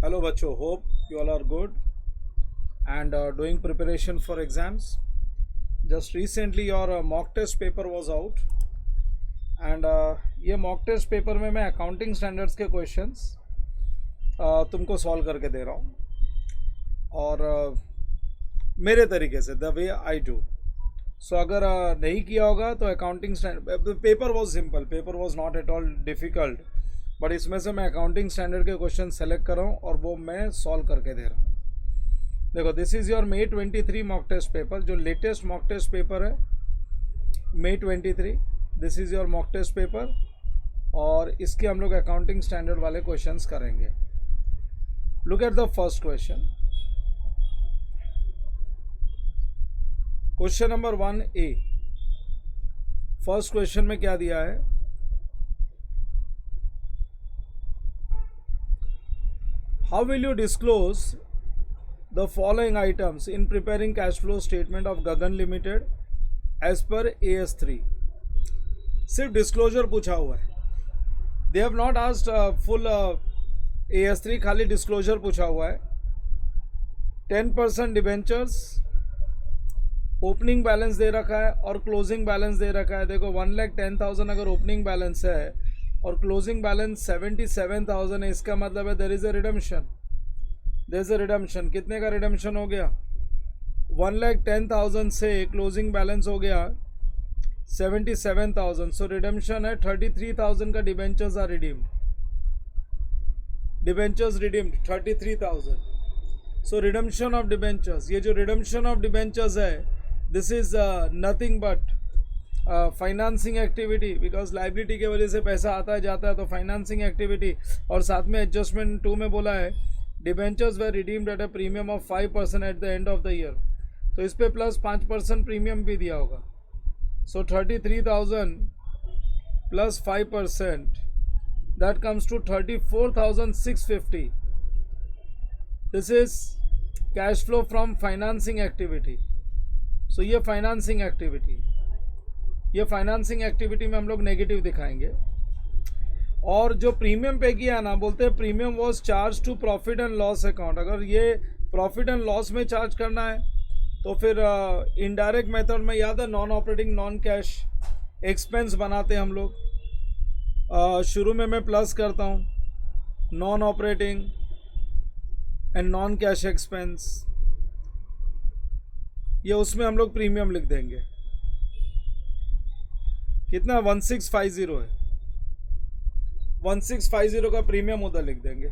Hello बच्चों, hope you all are good and doing preparation for exams. Just recently your mock test paper was out and ये mock test paper में मैं accounting standards के questions तुमको solve करके दे रहा हूँ और मेरे तरीके से the way I do. So अगर नहीं किया होगा तो accounting standard paper was simple, paper was not at all difficult. But इसमें से मैं अकाउंटिंग स्टैंडर्ड के क्वेश्चन सेलेक्ट कर रहा हूँ और वो मैं सॉल्व करके दे रहा हूँ. देखो, this is your May 23 mock test paper, जो लेटेस्ट मॉक टेस्ट पेपर है May 23. This is your mock test paper और इसके हम लोग अकाउंटिंग स्टैंडर्ड वाले क्वेश्चंस करेंगे. Look at the first question. Question number 1A. First question में क्या दिया है? How will you disclose the following items in preparing cash flow statement of Gagan Limited as per AS3? सिर्फ disclosure पूछा हुआ है. They have not asked full AS3, खाली disclosure पूछा हुआ है. 10% डिबेंचर्स, ओपनिंग बैलेंस दे रखा है और क्लोजिंग बैलेंस दे रखा है. देखो 1,10,000 अगर ओपनिंग बैलेंस है और क्लोजिंग बैलेंस 77,000 है, इसका मतलब है there is a redemption. There is a redemption. कितने का रिडम्पशन हो गया? 1,10,000 से क्लोजिंग बैलेंस हो गया 77,000. सो रिडम्पशन है 33,000 का. Debentures are redeemed. Debentures redeemed 33,000. So redemption of debentures, ये जो रिडम्पशन ऑफ डिबेंचर्स है, this is nothing but financing activity, because liability के वजह से पैसा आता है जाता है, तो फाइनेंसिंग एक्टिविटी. और साथ में एडजस्टमेंट 2 में बोला है debentures were redeemed at a premium of 5% at the end of the year, तो इस पे प्लस 5% प्रीमियम भी दिया होगा. So 33,000 plus 5%, that comes to 34,650. This is cash flow from financing activity. So ये फाइनेंसिंग एक्टिविटी में हम लोग नेगेटिव दिखाएंगे. और जो प्रीमियम पे किया ना, बोलते हैं premium was charge to profit and loss account. अगर ये प्रॉफिट एंड लॉस में चार्ज करना है तो फिर इनडायरेक्ट मेथड में, याद है, non operating non cash expense बनाते हैं हम लोग. शुरू में मैं प्लस करता हूँ non operating and non cash expense, ये उसमें हम लोग प्रीमियम लिख देंगे. कितना? 1650 है. 1650 का प्रीमियम उधर लिख देंगे.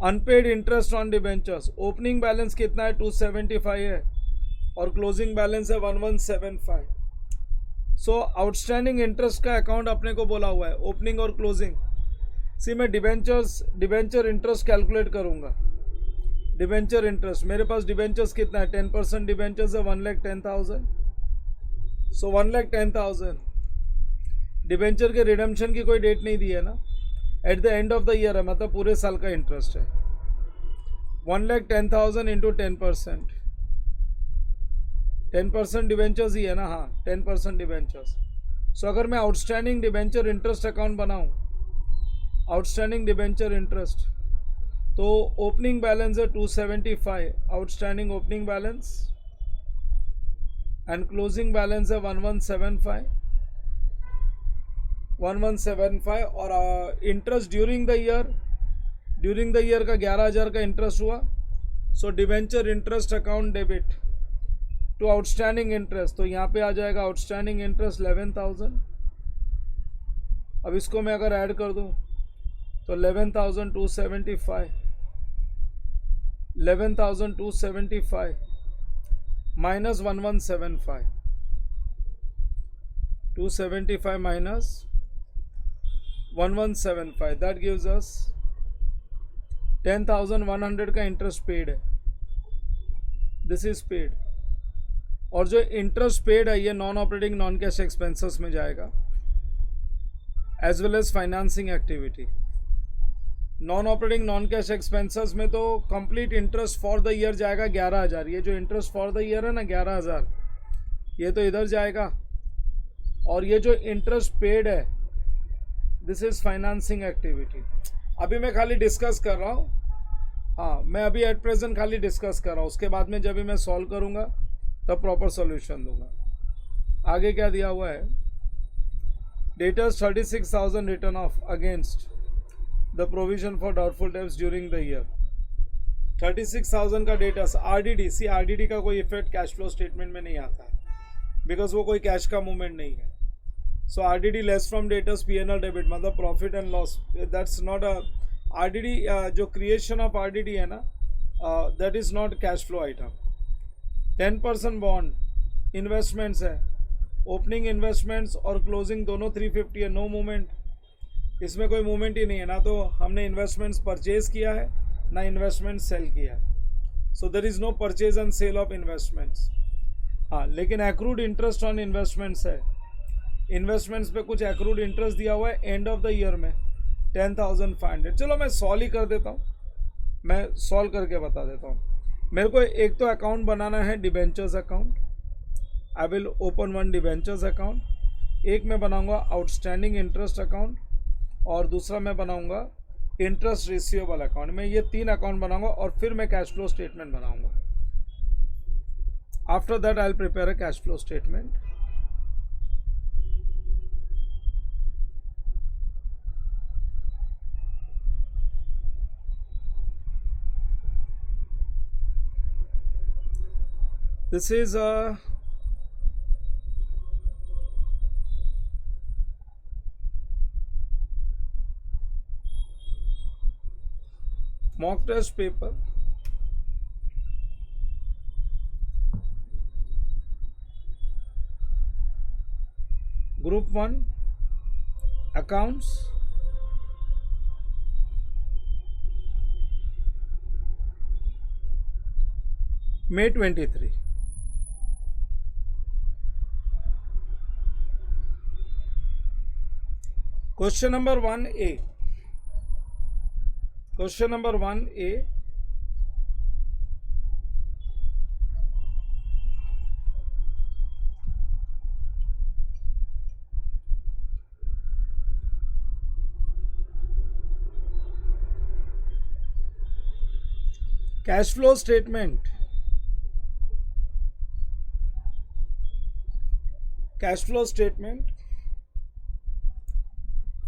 Unpaid interest on debentures, opening balance कितना है? 275 है और क्लोजिंग बैलेंस है 1175. सो आउटस्टैंडिंग इंटरेस्ट का अकाउंट अपने को बोला हुआ है, ओपनिंग और क्लोजिंग. सी मैं डिबेंचर इंटरेस्ट कैलकुलेट करूंगा. डिबेंचर इंटरेस्ट, मेरे पास डिबेंचर्स कितना है? 10% डिबेंचर्स है 1,10,000. सो 1,10,000. डिबेंचर के रिडम्पशन की कोई डेट नहीं दी है ना, eight the end of the year है, मतलब पूरे साल का इंटरेस्ट है. 1,10,000 इंटू 10%. 10% डिबेंचर्स ही है ना, हाँ 10% डिबेंचर्स. सो अगर मैं आउटस्टैंडिंग डिबेंचर इंटरेस्ट अकाउंट बनाऊँ, आउटस्टैंडिंग डिबेंचर इंटरेस्ट, तो ओपनिंग बैलेंस है 275, outstanding opening balance, and closing balance है 1175. और इंटरेस्ट ड्यूरिंग द ईयर का 11,000 का इंटरेस्ट हुआ. So debenture interest account debit to outstanding interest, तो यहाँ पे आ जाएगा आउटस्टैंडिंग इंटरेस्ट 11,000. अब इसको मैं अगर ऐड कर दूँ तो 11,275 minus 1175, 275 minus 1175, that gives us 10,100 का इंटरेस्ट पेड है. This is paid. और जो इंटरेस्ट पेड है ये non operating non cash expenses में जाएगा, as well as financing activity. Non operating non cash expenses में तो complete interest for the year जाएगा 11,000. ये जो इंटरेस्ट फॉर द ईयर है ना 11,000, ये तो इधर जाएगा. और ये जो इंटरेस्ट पेड है, दिस इज फाइनेंसिंग एक्टिविटी. अभी मैं खाली डिस्कस कर रहा हूँ हाँ, मैं अभी एट प्रेजेंट खाली डिस्कस कर रहा हूँ, उसके बाद में जब भी मैं सॉल्व करूँगा तब प्रॉपर सॉल्यूशन दूंगा। आगे क्या दिया हुआ है, debtors 36,000 written off against the provision for doubtful debts during the year. 36,000 का डेटर्स आरडीडी, सी आरडीडी का कोई इफेक्ट कैश फ्लो स्टेटमेंट में नहीं आता है बिकॉज वो कोई कैश का मूवमेंट नहीं है। So RDD less from debtors PNL debit, मतलब profit and loss, that's not a RDD. जो क्रिएशन ऑफ आरडीडी है ना, that is not cash flow item. 10% bond investments है, ओपनिंग इन्वेस्टमेंट्स और क्लोजिंग दोनों 350 है, नो मूवमेंट, इसमें कोई मूवमेंट ही नहीं है, ना तो हमने इन्वेस्टमेंट्स परचेज किया है ना इन्वेस्टमेंट सेल किया है। So there is no purchase and sale of investments. हाँ, लेकिन एक्रूड इंटरेस्ट ऑन इन्वेस्टमेंट्स है, इन्वेस्टमेंट्स पे कुछ एक्रूड इंटरेस्ट दिया हुआ है एंड ऑफ द ईयर में 10,500। चलो मैं सॉल्व ही कर देता हूँ, मैं सॉल्व करके बता देता हूँ। मेरे को एक तो अकाउंट बनाना है debentures account, I will open one debentures account. एक मैं बनाऊंगा आउटस्टैंडिंग इंटरेस्ट अकाउंट और दूसरा मैं बनाऊंगा इंटरेस्ट रिसीवेबल अकाउंट। मैं ये 3 अकाउंट बनाऊंगा और फिर मैं कैश फ्लो स्टेटमेंट बनाऊंगा। After that I will prepare a cash flow statement. This is a mock test paper. Group 1 accounts, May 23. Question number 1A. Question number 1A. Cash flow statement. Cash flow statement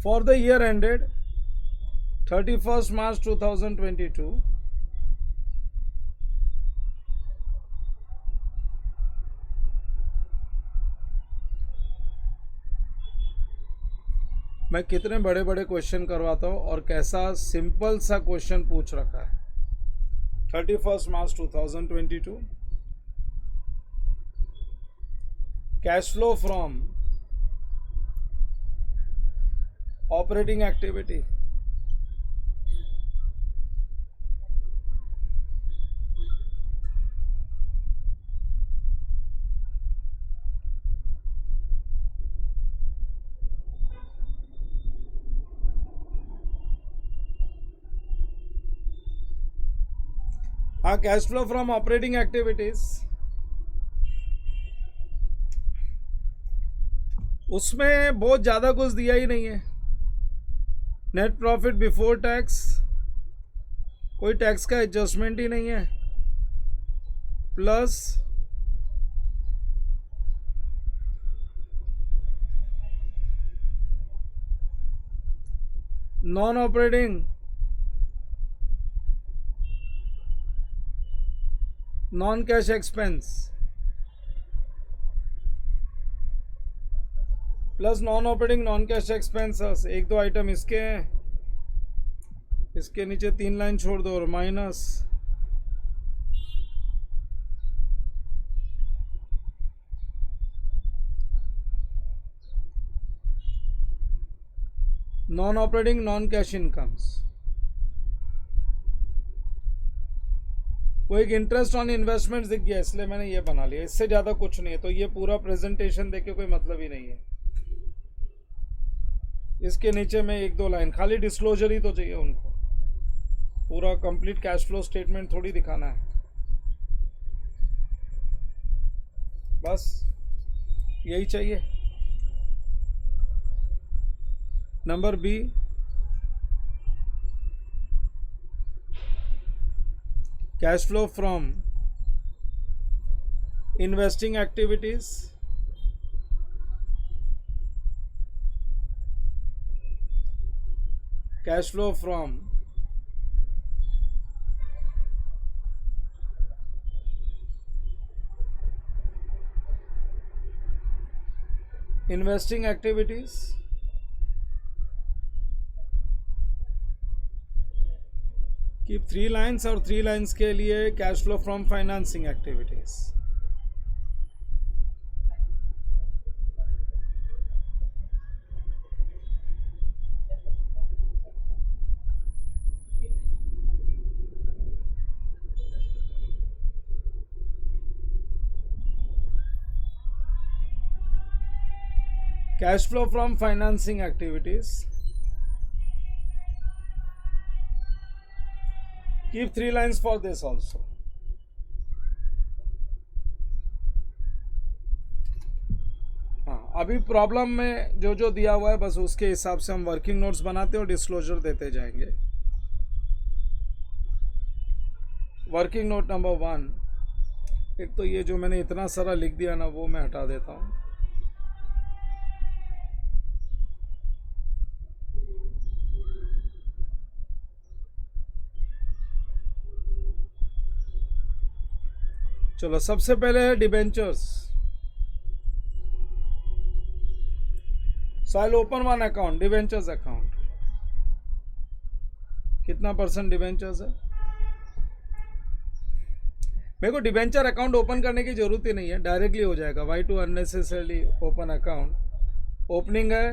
for the year ended 31st March 2022. मैं कितने बड़े बड़े question करवाता हूँ और कैसा simple सा question पूछ रखा है। 31st March 2022, cash flow from operating activity, हाँ, cash flow from operating activities, उसमें बहुत ज़्यादा कुछ दिया ही नहीं है। नेट प्रॉफिट बिफोर टैक्स, कोई टैक्स का एडजस्टमेंट ही नहीं है, plus non operating non cash expense, plus non operating non cash expenses. 1-2 item इसके हैं, इसके नीचे 3 लाइन छोड़ दो और minus non operating non cash incomes. वो एक इंटरेस्ट ऑन इन्वेस्टमेंट दिख गया इसलिए मैंने ये बना लिया, इससे ज़्यादा कुछ नहीं है। तो ये पूरा प्रेजेंटेशन देख के कोई मतलब ही नहीं है। इसके नीचे में 1-2 लाइन खाली डिस्क्लोजर ही तो चाहिए उनको, पूरा कंप्लीट कैश फ्लो स्टेटमेंट थोड़ी दिखाना है। बस यही चाहिए। Number B, Cash flow from investing activities. Cash flow from investing activities. Keep 3 lines और 3 lines के लिए cash flow from financing activities. Cash flow from financing activities. Keep 3 lines for this also. हाँ, अभी प्रॉब्लम में जो जो दिया हुआ है बस उसके हिसाब से हम वर्किंग नोट्स बनाते और डिस्क्लोजर देते जाएंगे. Working note number 1. एक तो ये जो मैंने इतना सारा लिख दिया ना वो मैं हटा देता हूँ. चलो सबसे पहले है debentures. So I open one account, debentures account. कितना % डिबेंचर्स है? मेरे को डिबेंचर अकाउंट ओपन करने की जरूरत ही नहीं है, डायरेक्टली हो जाएगा. Why to unnecessarily open account? Opening है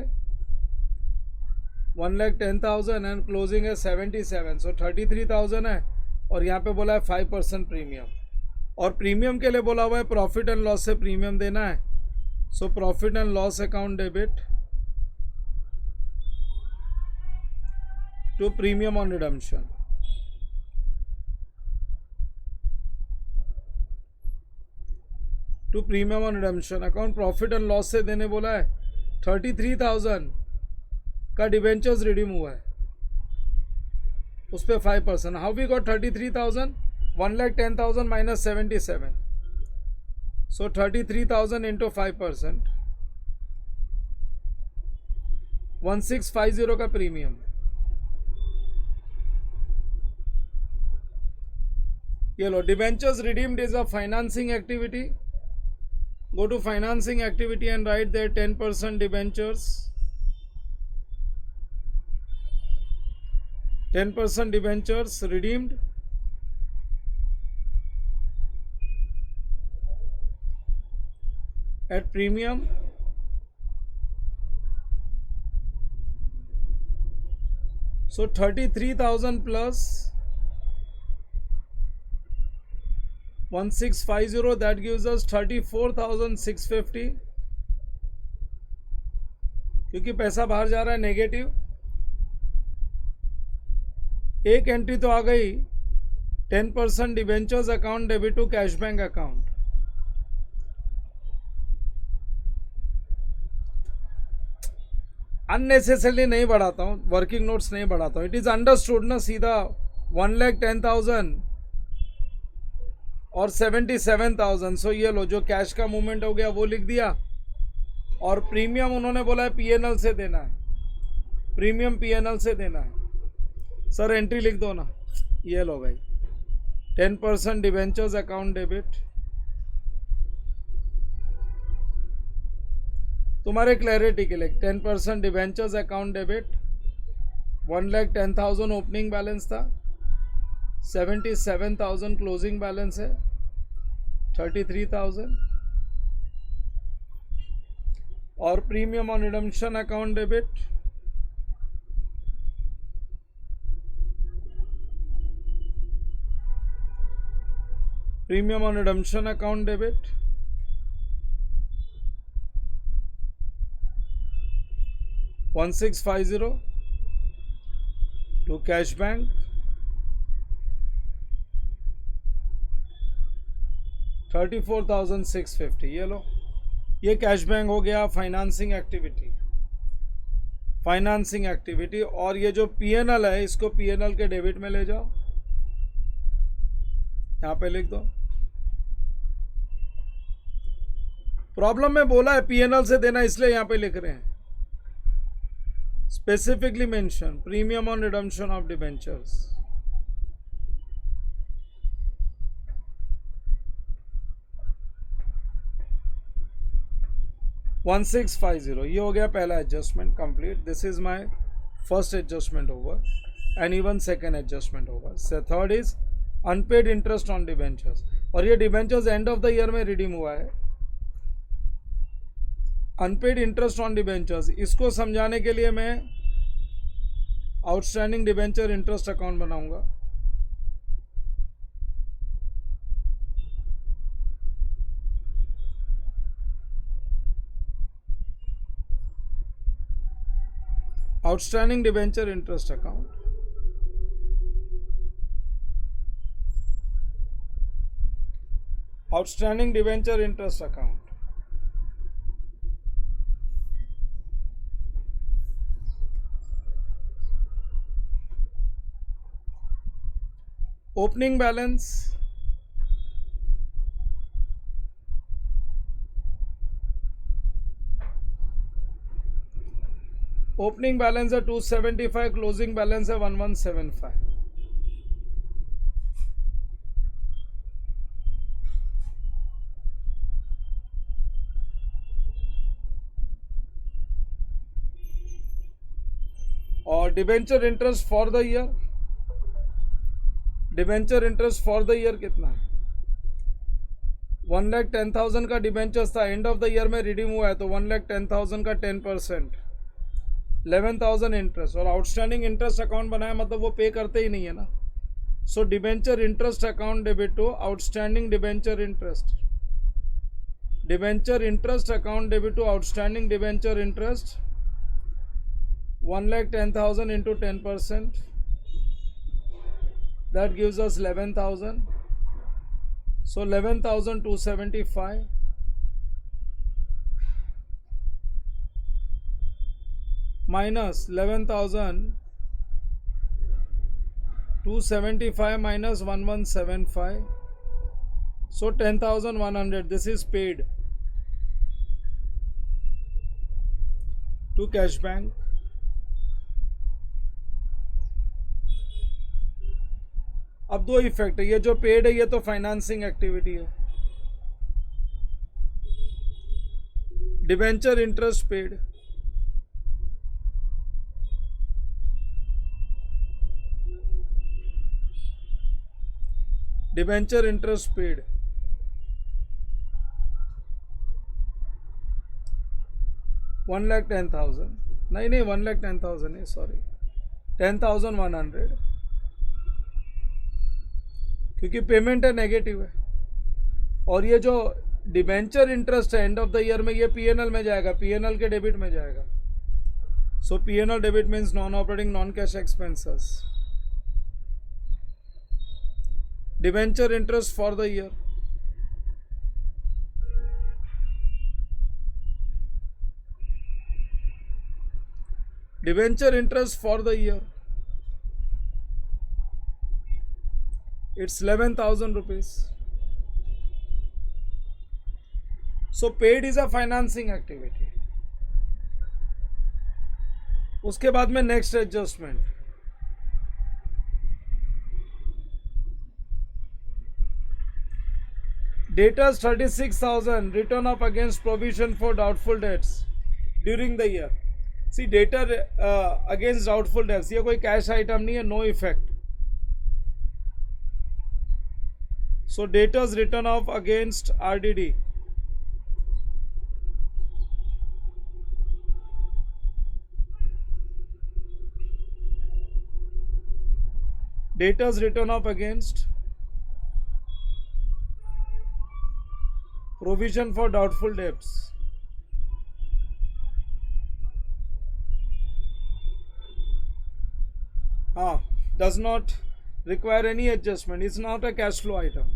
1,10,000 एंड क्लोजिंग है 77, सो 33,000 है. और यहाँ पे बोला है 5% प्रीमियम. और प्रीमियम के लिए बोला हुआ है प्रॉफिट एंड लॉस से प्रीमियम देना है. So profit and loss account debit to premium on redemption. To premium on redemption account. Profit and loss से देने बोला है 33,000 का डिबेंचर्स रिडीम हुआ है, उस पर 5%. How we got 33,000? 1,10,000 minus 77. So 33,000 into 5%. 1,650 का प्रीमियम. ये लो, debentures redeemed is a financing activity. Go to financing activity and write there 10% debentures. 10% debentures redeemed. At premium. So 33,000 plus 1,650, that gives us 34,650. क्योंकि पैसा बाहर जा रहा है नेगेटिव. एक एंट्री तो आ गई 10% debentures account debit to cash bank account. Unnecessarily नहीं बढ़ाता हूँ, वर्किंग नोट्स नहीं बढ़ाता हूँ. इट इज अंडरस्टूड ना, सीधा 1,10,000 और 77,000. सो ये लो, जो कैश का मूवमेंट हो गया वो लिख दिया. और प्रीमियम उन्होंने बोला है पीएनएल से देना है. प्रीमियम पीएनएल से देना है. सर एंट्री लिख दो ना. ये लो भाई, 10% डिबेंचर्स अकाउंट डेबिट. तुम्हारे क्लैरिटी के लिए 10% debentures account debit. 1,10,000 opening balance था, 77,000 क्लोजिंग बैलेंस है, 33,000. और premium on redemption account debit. Premium on redemption account debit 1,650 to cash bank. 34,650. ये लो, ये कैश बैंक हो गया फाइनेंसिंग एक्टिविटी. Financing activity. और ये जो पीएनएल है इसको पीएनएल के डेबिट में ले जाओ. यहाँ पे लिख दो। प्रॉब्लम में बोला है पीएनएल से देना, इसलिए यहाँ पे लिख रहे हैं। Specifically mention premium on redemption of debentures. $1650, ये हो गया पहला adjustment complete. This is my first adjustment over and even second adjustment over. Third is unpaid interest on debentures, और ये debentures end of the year में redeem हुआ है। Unpaid interest on debentures, इसको समझाने के लिए मैं आउटस्टैंडिंग डिबेंचर इंटरेस्ट अकाउंट बनाऊंगा। Outstanding debenture interest account, outstanding debenture interest account. Opening balance, opening balance है 275, क्लोजिंग बैलेंस है 1175। और debenture interest for the year, debenture interest for the year कितना है? 1,10,000 का डिबेंचर्स था, एंड ऑफ द ईयर में redeem हुआ है, तो 1,10,000 का 10%, 11,000 इंटरेस्ट। और आउटस्टैंडिंग इंटरेस्ट अकाउंट बनाया मतलब वो पे करते ही नहीं है ना। So debenture interest account debit to outstanding debenture interest, debenture interest account debit to outstanding debenture interest 1,10,000 into 10%, that gives us 11,000. So 11,275 minus 11,275 minus 1175, so 10,100. This is paid to cash bank. अब दो effect है, ये जो paid है ये तो financing activity है, debenture interest paid, debenture interest paid, $1,10,000 नहीं 1,10,000 नहीं, सॉरी 10,100, क्योंकि पेमेंट है नेगेटिव है। और ये जो डिबेंचर इंटरेस्ट है एंड ऑफ द ईयर में, ये पीएनएल में जाएगा, पीएनएल के डेबिट में जाएगा। So PNL debit means non operating non cash expenses, debenture interest for the year, debenture interest for the year, it's 11,000 rupees. So paid is a financing activity. उसके बाद में next adjustment, debtors 36,000 written off against provision for doubtful debts during the year. See debtor against doubtful debts, ये कोई cash item नहीं है, no effect. So debtors written off against RDD, debtors written off against provision for doubtful debts, does not require any adjustment, it's not a cash flow item.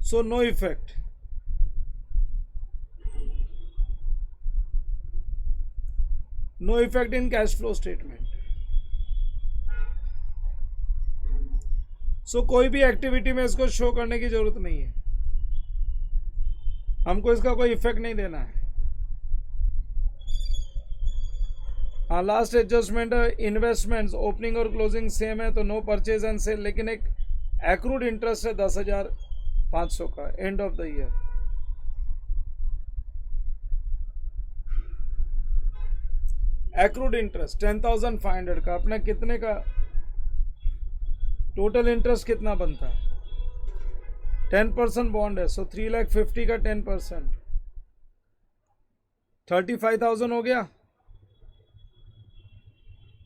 So no effect. No effect in cash flow statement. So कोई भी activity में इसको show करने की जरूरत नहीं है, हमको इसका कोई इफेक्ट नहीं देना है। हाँ, लास्ट एडजस्टमेंट इन्वेस्टमेंट्स ओपनिंग और क्लोजिंग सेम है तो नो परचेज एंड सेल, लेकिन एक एक्रूड इंटरेस्ट है 10,500 का and of the year. Accrued interest 10,500 का, अपना कितने का टोटल इंटरेस्ट कितना बनता है? 10% बॉन्ड है, सो 3,50,000 का 10% 35,000 हो गया।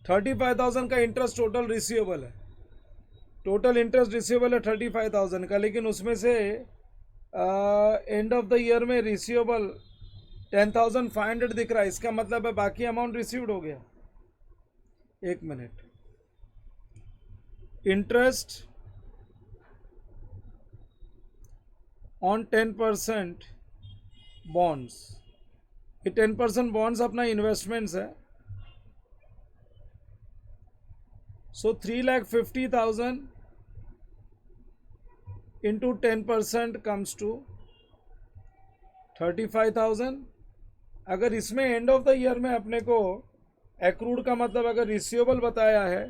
35,000 का इंटरेस्ट टोटल रिसीवेबल है, टोटल इंटरेस्ट रिसीवेबल है 35,000 का, लेकिन उसमें से एंड ऑफ द ईयर में रिसीवेबल 10,500 दिख रहा है, इसका मतलब है बाकी अमाउंट रिसीव्ड हो गया। एक मिनट, इंटरेस्ट ऑन 10% बॉन्ड्स, ये 10% बॉन्ड्स अपना इन्वेस्टमेंट्स है, सो 3,50,000 इंटू 10% कम्स टू 35,000। अगर इसमें एंड ऑफ द ईयर में अपने को एक्रूड का मतलब अगर रिसीवेबल बताया है,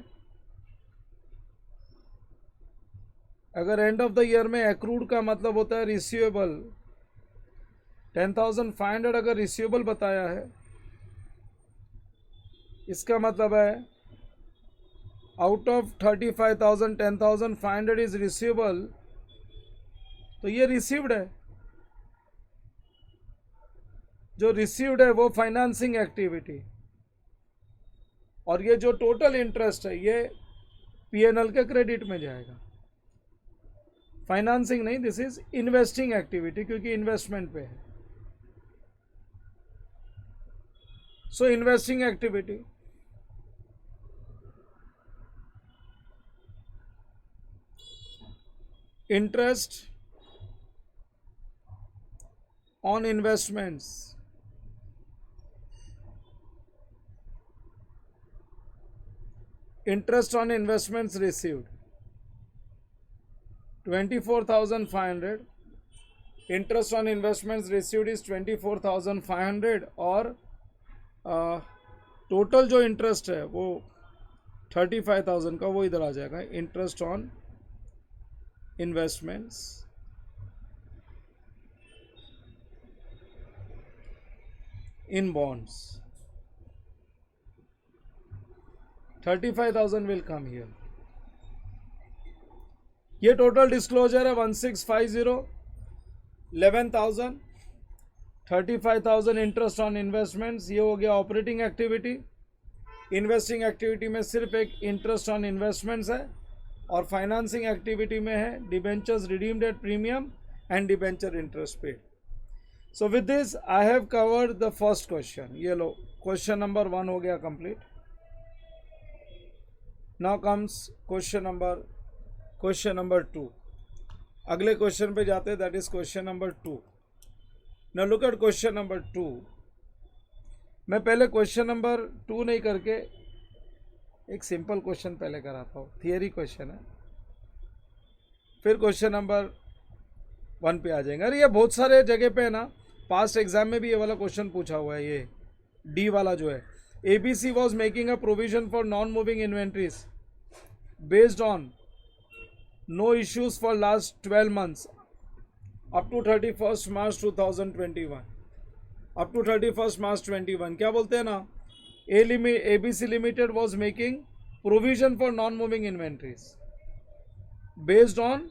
अगर एंड ऑफ द ईयर में एक्रूड का मतलब होता है रिसीवेबल, 10,500 अगर रिसीवेबल बताया है, इसका मतलब है आउट ऑफ 35,000 10,500 इज रिसीवेबल, तो ये रिसीव्ड है। जो रिसीव्ड है वो फाइनेंसिंग एक्टिविटी, और ये जो टोटल इंटरेस्ट है ये पीएनएल के क्रेडिट में जाएगा, फाइनेंसिंग नहीं, दिस इज इन्वेस्टिंग एक्टिविटी क्योंकि इन्वेस्टमेंट पे है। सो investing activity interest on investments, interest on investments received 24,500, interest on investments received is 24,500, और टोटल जो इंटरेस्ट है वो 35,000 का, वो इधर आ जाएगा, interest on investments in bonds, 35,000 will come here। ये टोटल डिस्क्लोजर है 1650, 11,000, 35,000 इंटरेस्ट ऑन इन्वेस्टमेंट्स, ये हो गया ऑपरेटिंग एक्टिविटी। इन्वेस्टिंग एक्टिविटी में सिर्फ एक इंटरेस्ट ऑन इन्वेस्टमेंट्स है, और फाइनेंसिंग एक्टिविटी में है debentures redeemed at premium and debenture interest paid. So with this I have covered the first question. ये लो, क्वेश्चन नंबर 1 हो गया complete. Now comes question number 2। अगले क्वेश्चन पे जाते हैं, that is question number 2। Now look at question number 2। मैं पहले question number 2 नहीं करके एक सिंपल क्वेश्चन पहले कराता हूँ, थियरी क्वेश्चन है, फिर क्वेश्चन नंबर 1 पे आ जाएंगे। अरे ये बहुत सारे जगह पे है ना, पास्ट एग्जाम में भी ये वाला क्वेश्चन पूछा हुआ है, ये डी वाला जो है, ABC was making a provision for non-moving inventories based on no issues for last 12 months up to 31st March 2021, up to 31st March 21। क्या बोलते हैं ना, ABC Limited was making provision for non-moving inventories based on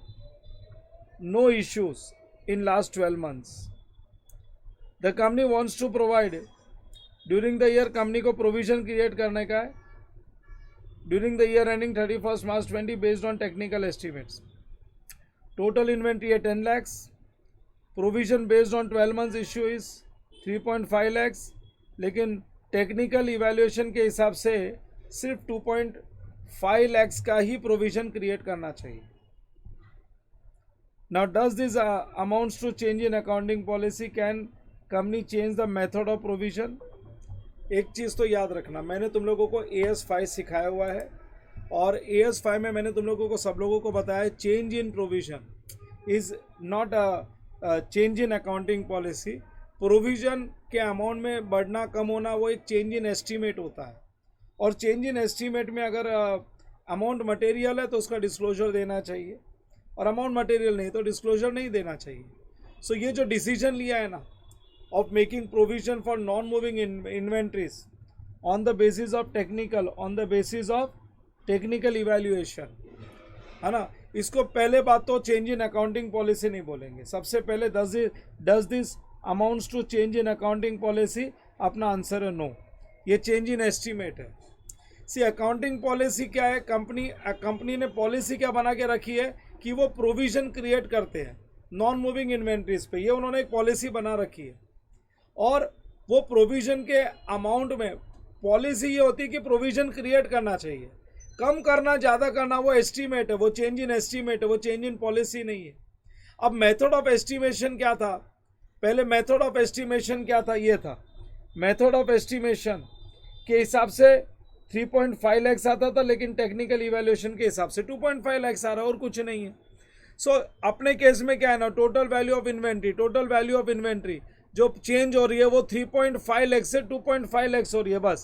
no issues in last 12 months। The company wants to provide during the year, company को provision create करने का है during the year ending 31st March 20 based on technical estimates. Total inventory है 10 lakhs, provision based on 12 months issue is 3.5 lakhs, लेकिन technical evaluation के हिसाब से सिर्फ 2.5 lakhs का ही प्रोविजन क्रिएट करना चाहिए। Now does this amounts to change in accounting policy, can company change the method of provision? एक चीज़ तो याद रखना, मैंने तुम लोगों को AS5 सिखाया हुआ है और AS5 में मैंने तुम लोगों को सब लोगों को बताया change in provision is not a change in accounting policy. Provision के अमाउंट में बढ़ना कम होना वो एक चेंज इन एस्टीमेट होता है, और चेंज इन एस्टीमेट में अगर अमाउंट मटेरियल है तो उसका डिस्क्लोजर देना चाहिए, और अमाउंट मटेरियल नहीं तो डिस्क्लोजर नहीं देना चाहिए। सो ये जो डिसीजन लिया है ना of making provision for non-moving inventories on the basis of technical evaluation, है ना, इसको पहले बात तो चेंज इन अकाउंटिंग पॉलिसी नहीं बोलेंगे। सबसे पहले does this amounts to change in accounting policy, अपना आंसर है नो, ये चेंज इन एस्टीमेट है। सी अकाउंटिंग पॉलिसी क्या है, कंपनी ने पॉलिसी क्या बना के रखी है कि वो प्रोविजन क्रिएट करते हैं नॉन मूविंग इन्वेंट्रीज पे, ये उन्होंने एक पॉलिसी बना रखी है। और वो प्रोविजन के अमाउंट में पॉलिसी ये होती है कि प्रोविजन क्रिएट करना चाहिए, कम करना ज़्यादा करना वो एस्टीमेट है, वो चेंज इन एस्टीमेट है, वो चेंज इन पॉलिसी नहीं है। अब मेथड ऑफ एस्टीमेशन क्या था, पहले मेथड ऑफ एस्टीमेशन क्या था, ये था मेथड ऑफ एस्टीमेशन के हिसाब से 3.5 लाख आता था, लेकिन टेक्निकल इवैल्यूएशन के हिसाब से 2.5 लाख आ रहा है और कुछ नहीं है। सो अपने केस में क्या है ना, टोटल वैल्यू ऑफ इन्वेंट्री जो चेंज हो रही है वो 3.5 लाख से 2.5 लाख हो रही है बस।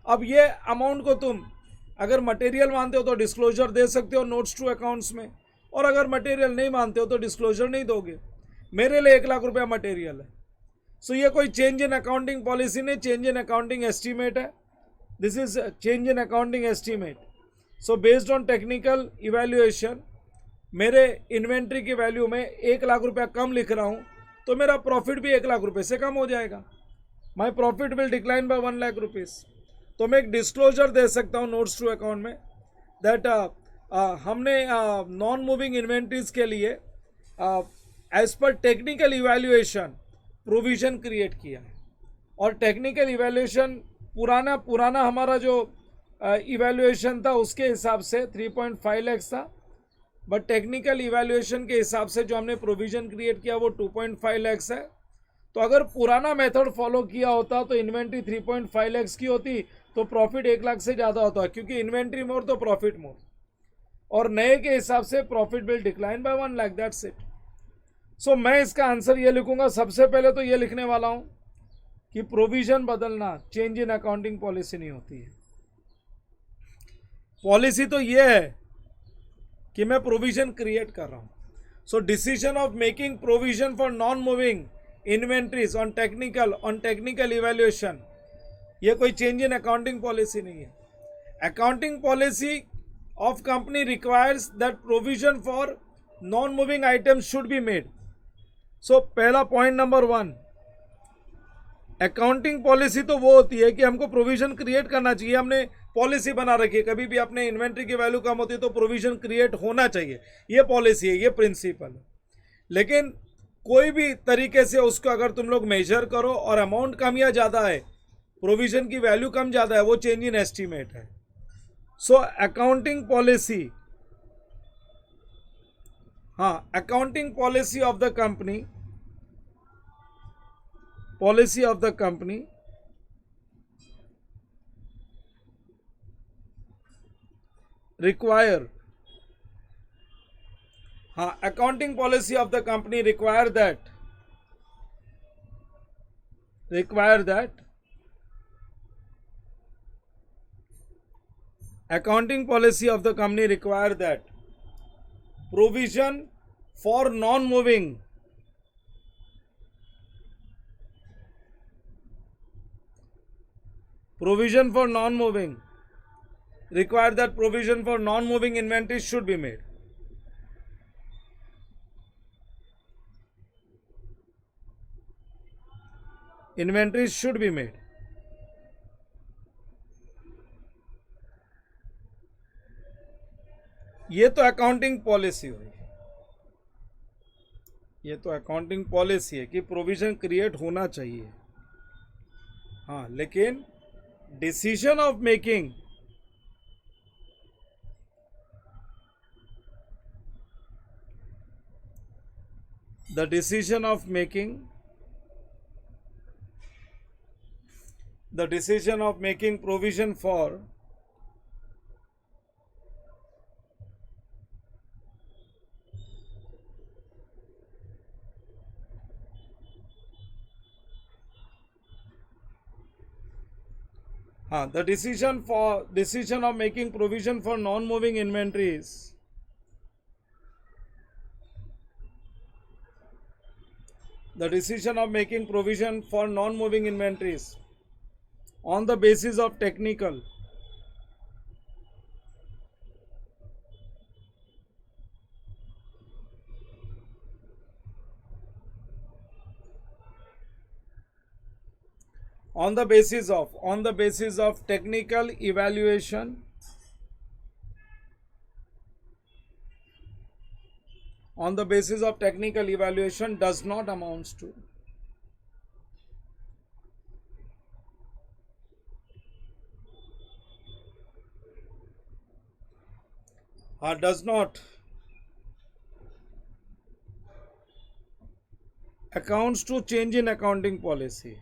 अब ये अमाउंट को तुम अगर मटेरियल मानते हो तो डिस्क्लोजर दे सकते हो नोट्स टू अकाउंट्स में, और अगर मटेरियल नहीं मानते हो तो डिस्क्लोजर नहीं दोगे। मेरे लिए 1 लाख रुपया मटेरियल है, सो ये कोई चेंज इन अकाउंटिंग पॉलिसी नहीं, चेंज इन अकाउंटिंग एस्टीमेट है। This is change in accounting estimate. So based on technical evaluation मेरे इन्वेंट्री की वैल्यू में 1 लाख रुपया कम लिख रहा हूँ, तो मेरा प्रॉफिट भी 1 लाख रुपए से कम हो जाएगा। My profit will decline by 1 lakh rupees. तो मैं एक डिस्क्लोजर दे सकता हूँ नोट्स टू अकाउंट में दैट हमने नॉन मूविंग इन्वेंट्रीज के लिए as per technical evaluation provision create किया है, और टेक्निकल इवैल्यूएशन पुराना हमारा जो इवैल्यूएशन था उसके हिसाब से 3.5 लाख था, बट टेक्निकल इवैल्यूएशन के हिसाब से जो हमने प्रोविजन क्रिएट किया वो 2.5 लाख है। तो अगर पुराना मेथड फॉलो किया होता तो इन्वेंट्री 3.5 लाख की होती, तो प्रॉफिट 1 लाख से ज़्यादा होता, क्योंकि इन्वेंट्री मोर तो प्रॉफिट मोर, और नए के हिसाब से profit will decline by 1 lakh, that's it. So मैं इसका आंसर ये लिखूंगा, सबसे पहले तो ये लिखने वाला हूँ कि प्रोविजन बदलना चेंज इन अकाउंटिंग पॉलिसी नहीं होती है। पॉलिसी तो ये है कि मैं प्रोविजन क्रिएट कर रहा हूं। So decision of making provision for non moving inventories on technical evaluation, ये कोई चेंज इन अकाउंटिंग पॉलिसी नहीं है। Accounting policy of company requires that provision for non moving items should be made. So पहला point number 1, accounting policy तो वो होती है कि हमको प्रोविजन क्रिएट करना चाहिए, हमने पॉलिसी बना रखी है, कभी भी अपने इन्वेंट्री की वैल्यू कम होती है तो प्रोविजन क्रिएट होना चाहिए, ये पॉलिसी है, ये प्रिंसिपल है। लेकिन कोई भी तरीके से उसको अगर तुम लोग मेजर करो और अमाउंट कम या ज़्यादा है, प्रोविजन की वैल्यू कम ज़्यादा है, वो चेंज इन एस्टीमेट है। सो अकाउंटिंग पॉलिसी, हाँ, accounting policy of the company require, हाँ, accounting policy of the company require that accounting policy of the company require that provision for non-moving require that provision for non-moving inventories should be made. Inventories should be made. ये तो accounting policy हुई, ये तो accounting policy है कि provision create होना चाहिए। हाँ, लेकिन decision of making the decision of making the decision of making provision for the decision of making provision for non-moving inventories the decision of making provision for non-moving inventories on the basis of technical on the basis of technical evaluation on the basis of technical evaluation does not amounts to does not accounts to change in accounting policy.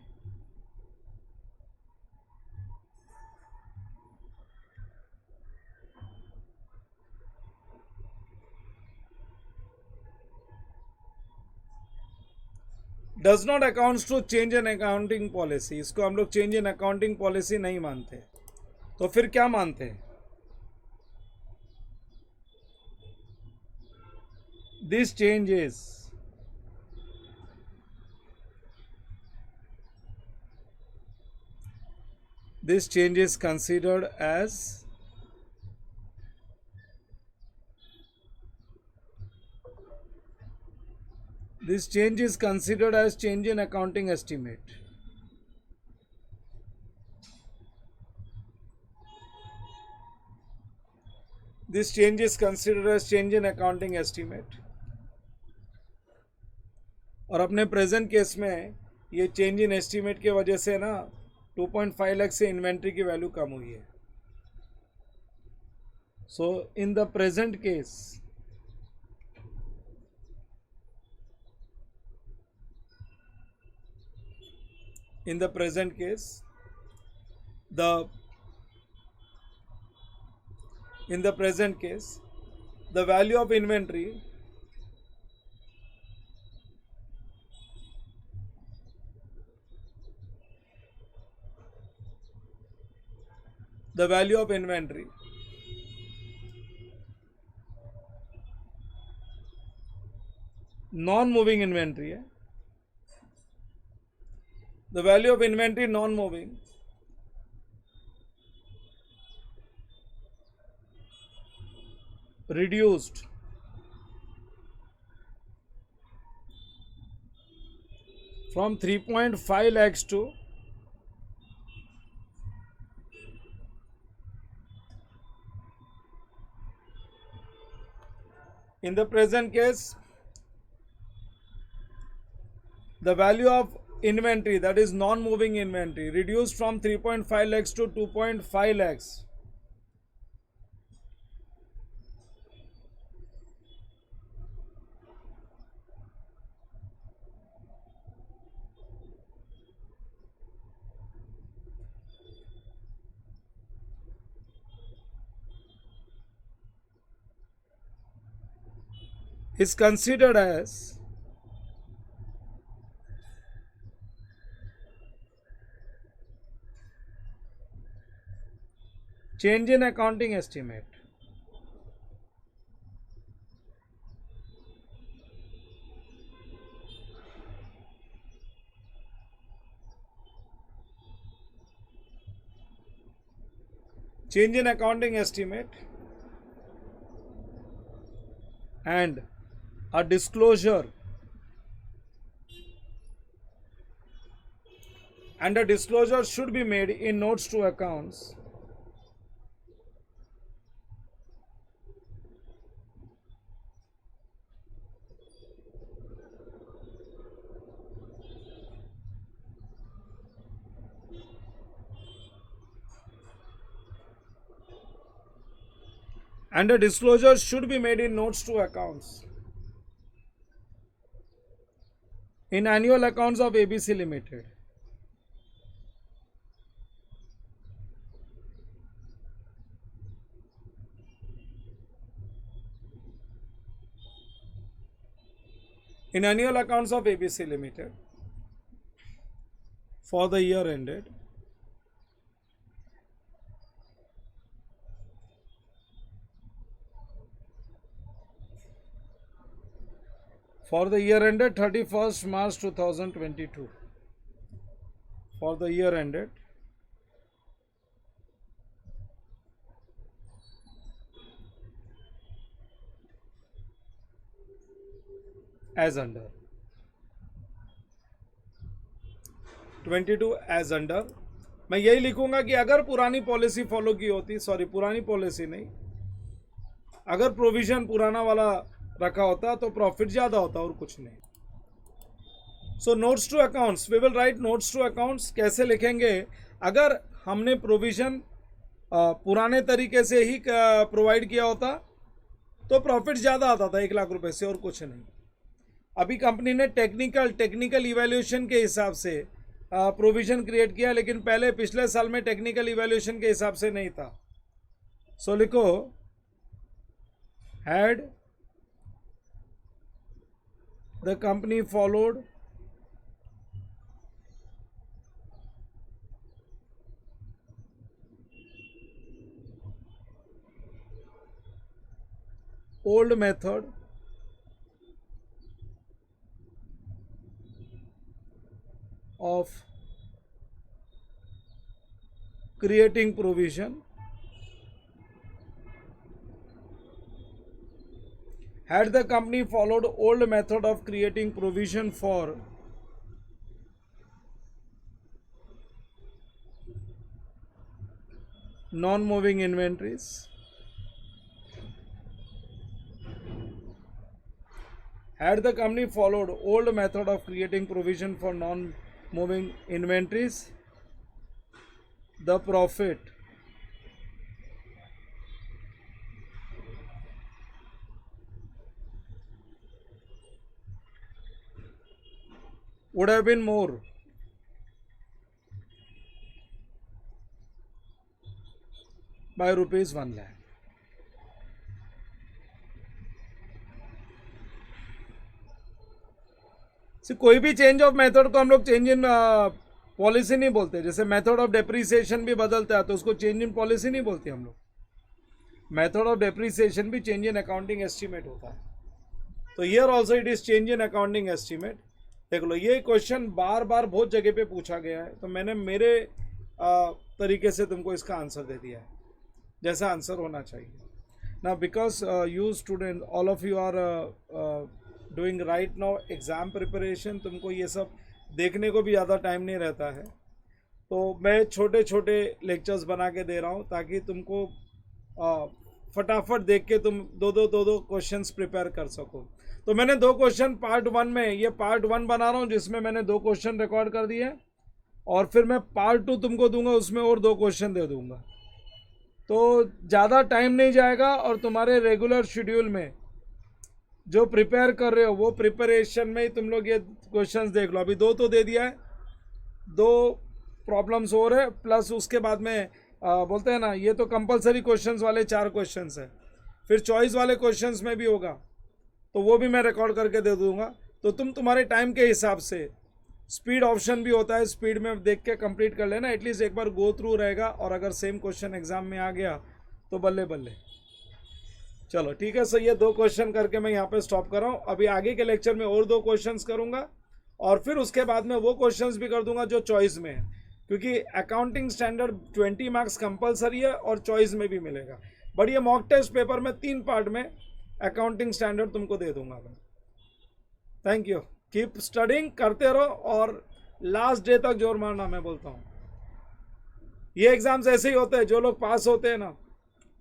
Does not accounts to change in accounting policy, इसको हम लोग change in accounting policy नहीं मानते, तो फिर क्या मानते हैं? This change is considered as this change is considered as change in accounting estimate. This change is considered as change in accounting estimate. और अपने प्रेजेंट केस में ये चेंज इन एस्टीमेट के वजह से ना 2.5 लाख से इन्वेंट्री की वैल्यू कम हुई है. So in the present case the value of inventory non-moving inventory है. The value of inventory non-moving reduced from 3.5 lakhs to in the present case the value of inventory, that is non-moving inventory, reduced from 3.5 lakhs to 2.5 lakhs. Is considered as change in accounting estimate. Change in accounting estimate and a disclosure should be made in notes to accounts in annual accounts of ABC Limited. In annual accounts of ABC Limited for the year ended, for the year ended 31st March 2022, for the year ended as under 22 as under, मैं यही लिखूंगा कि अगर पुरानी policy follow की होती, sorry पुरानी policy नहीं, अगर प्रोविजन पुराना वाला रखा होता तो प्रॉफिट ज़्यादा होता और कुछ नहीं। So notes to accounts, we will write notes to accounts. कैसे लिखेंगे? अगर हमने प्रोविजन पुराने तरीके से ही प्रोवाइड किया होता तो प्रॉफिट ज़्यादा आता था 1 लाख रुपए से और कुछ नहीं। अभी कंपनी ने टेक्निकल इवैल्यूएशन के हिसाब से प्रोविजन क्रिएट किया, लेकिन पहले पिछले साल में टेक्निकल इवैल्यूएशन के हिसाब से नहीं था। सो लिखो had the company followed old method of creating provision, had the company followed old method of creating provision for non-moving inventories, had the company followed old method of creating provision for non-moving inventories, the profit would have been more by rupees 1 lakh. कोई भी change of method को हम लोग change in policy नहीं बोलते। जैसे method of depreciation भी बदलता है तो उसको चेंज इन पॉलिसी नहीं बोलते हम लोग। मेथड ऑफ डेप्रिसिएशन भी चेंज इन अकाउंटिंग एस्टीमेट होता है। तो here also it is change in accounting estimate. देख लो, ये क्वेश्चन बार बार बहुत जगह पे पूछा गया है, तो मैंने मेरे तरीके से तुमको इसका आंसर दे दिया है जैसा आंसर होना चाहिए ना। Because you student, all of you are doing right now exam preparation, तुमको ये सब देखने को भी ज़्यादा टाइम नहीं रहता है, तो मैं छोटे छोटे लेक्चर्स बना के दे रहा हूँ ताकि तुमको फटाफट देख के तुम दो क्वेश्चंस प्रिपेयर कर सको। तो मैंने 2 क्वेश्चन पार्ट 1 में, ये पार्ट 1 बना रहा हूँ जिसमें मैंने 2 क्वेश्चन रिकॉर्ड कर दिए, और फिर मैं पार्ट 2 तुमको दूंगा, उसमें और 2 क्वेश्चन दे दूंगा। तो ज़्यादा टाइम नहीं जाएगा और तुम्हारे रेगुलर शेड्यूल में जो प्रिपेयर कर रहे हो वो प्रिपरेशन में ही तुम लोग ये क्वेश्चंस देख लो। अभी 2 तो दे दिया है, 2 प्रॉब्लम्स और है, प्लस उसके बाद में बोलते हैं ना, ये तो कंपलसरी क्वेश्चंस वाले 4 क्वेश्चंस है, फिर चॉइस वाले क्वेश्चंस में भी होगा, तो वो भी मैं रिकॉर्ड करके दे दूंगा। तो तुम तुम्हारे टाइम के हिसाब से, स्पीड ऑप्शन भी होता है, स्पीड में देख के कंप्लीट कर लेना, एटलीस्ट एक बार गो थ्रू रहेगा, और अगर सेम क्वेश्चन एग्जाम में आ गया तो बल्ले बल्ले। चलो ठीक है, सो ये 2 क्वेश्चन करके मैं यहाँ पे स्टॉप कर रहा हूँ। अभी आगे के लेक्चर में और 2 क्वेश्चंस करूँगा, और फिर उसके बाद में वो क्वेश्चंस भी कर दूंगा जो चॉइस में है, क्योंकि अकाउंटिंग स्टैंडर्ड 20 मार्क्स कंपलसरी है और चॉइस में भी मिलेगा। बट ये मॉक टेस्ट पेपर में 3 पार्ट में अकाउंटिंग स्टैंडर्ड तुमको दे दूंगा मैं। थैंक यू, कीप स्टडिंग, करते रहो, और लास्ट डे तक जोर मारना। मैं बोलता हूँ ये एग्जाम्स ऐसे ही होते हैं, जो लोग पास होते हैं ना,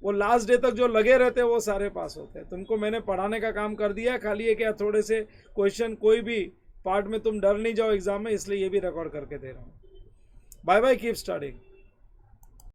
वो लास्ट डे तक जो लगे रहते हैं वो सारे पास होते हैं। तुमको मैंने पढ़ाने का काम कर दिया है, खाली ये क्या थोड़े से क्वेश्चन कोई भी पार्ट में तुम डर नहीं जाओ एग्जाम में, इसलिए ये भी रिकॉर्ड करके दे रहा हूँ। Bye bye, keep studying.